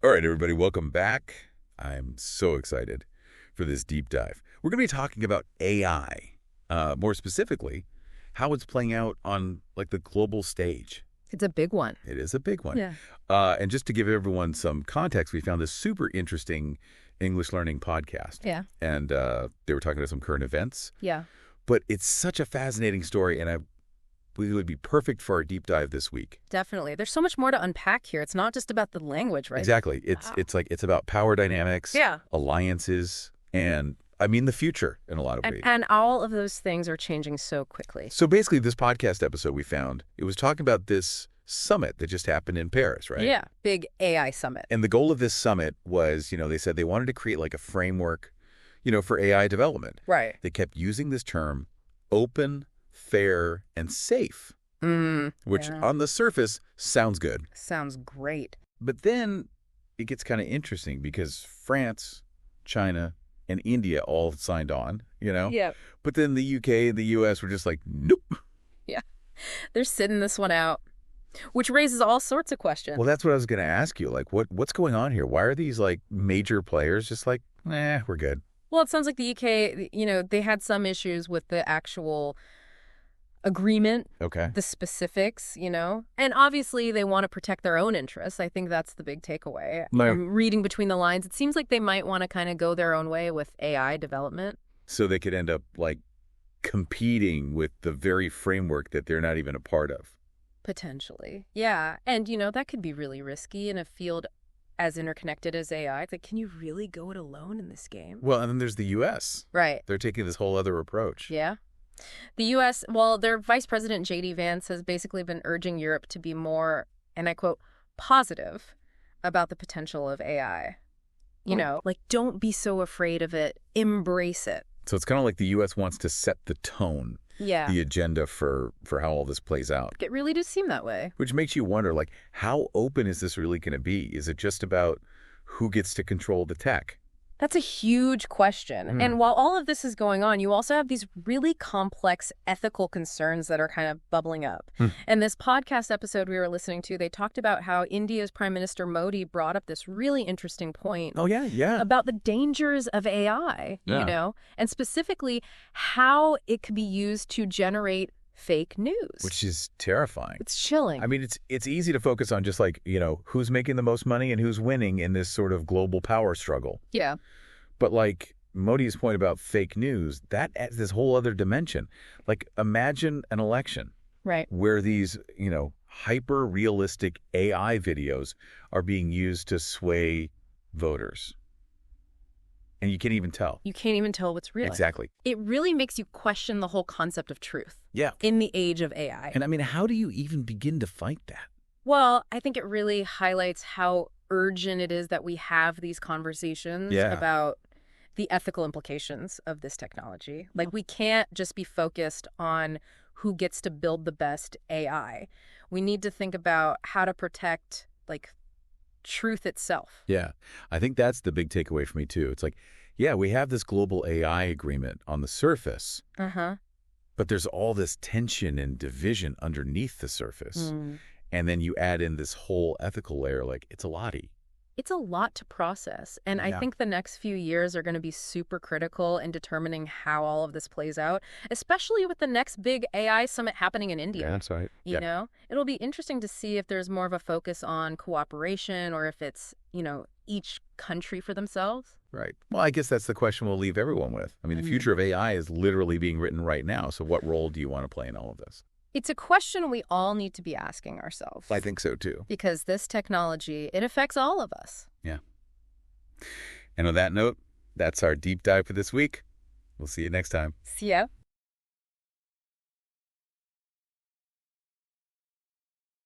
All right, everybody, welcome back. I'm so excited for this deep dive. We're going to be talking about AI, more specifically, how it's playing out on like the global stage. It's a big one. It is a big one. Yeah. And just to give everyone some context, we found this super interesting English learning podcast. Yeah. And they were talking about some current events. Yeah. But it's such a fascinating story, and it would be perfect for our deep dive this week. Definitely. There's so much more to unpack here. It's not just about the language, right? Exactly. It's about power dynamics, alliances, and I mean the future in a lot of ways. And all of those things are changing so quickly. So basically, this podcast episode we found, it was talking about this summit that just happened in Paris, right? Yeah. Big AI summit. And the goal of this summit was, they said they wanted to create like a framework, for AI development. Right. They kept using this term, open, fair, and safe, which on the surface sounds good. Sounds great. But then it gets kind of interesting because France, China, and India all signed on, Yeah. But then the UK and the US were just like, nope. Yeah. They're sitting this one out, which raises all sorts of questions. Well, that's what I was going to ask you. Like, what's going on here? Why are these like major players just like, we're good? Well, it sounds like the UK, they had some issues with the actual agreement, the specifics, and obviously they want to protect their own interests. I think that's the big takeaway. I'm reading between the lines. It seems like they might want to kind of go their own way with AI development. So they could end up like competing with the very framework that they're not even a part of. Potentially. Yeah. And, that could be really risky in a field as interconnected as AI. It's like, can you really go it alone in this game? Well, and then there's the U.S. Right. They're taking this whole other approach. Yeah. The U.S., well, their Vice President, J.D. Vance, has basically been urging Europe to be more, and I quote, positive about the potential of AI. Like, don't be so afraid of it. Embrace it. So it's kind of like the U.S. wants to set the tone, the agenda for how all this plays out. It really does seem that way. Which makes you wonder, like, how open is this really going to be? Is it just about who gets to control the tech? That's a huge question. And while all of this is going on, you also have these really complex ethical concerns that are kind of bubbling up. And this podcast episode we were listening to, they talked about how India's Prime Minister Modi brought up this really interesting point. Oh, yeah. About the dangers of AI, and specifically how it could be used to generate fake news. Which is terrifying. It's chilling. I mean, it's easy to focus on just like, who's making the most money and who's winning in this sort of global power struggle. Yeah. But like Modi's point about fake news, that adds this whole other dimension. Like imagine an election. Right. Where these, hyper-realistic AI videos are being used to sway voters. And you can't even tell. You can't even tell what's real. Exactly. It really makes you question the whole concept of truth. Yeah. In the age of AI. And I mean, how do you even begin to fight that? Well, I think it really highlights how urgent it is that we have these conversations about the ethical implications of this technology. Like, we can't just be focused on who gets to build the best AI. We need to think about how to protect, like, truth itself. Yeah. I think that's the big takeaway for me, too. It's like, we have this global AI agreement on the surface. But there's all this tension and division underneath the surface. And then you add in this whole ethical layer, like it's a lottie. It's a lot to process. And I think the next few years are going to be super critical in determining how all of this plays out, especially with the next big AI summit happening in India. Yeah, that's right. You know, it'll be interesting to see if there's more of a focus on cooperation or if it's, each country for themselves. Right. Well, I guess that's the question we'll leave everyone with. I mean, the future of AI is literally being written right now. So what role do you want to play in all of this? It's a question we all need to be asking ourselves. I think so, too. Because this technology, it affects all of us. Yeah. And on that note, that's our deep dive for this week. We'll see you next time. See ya.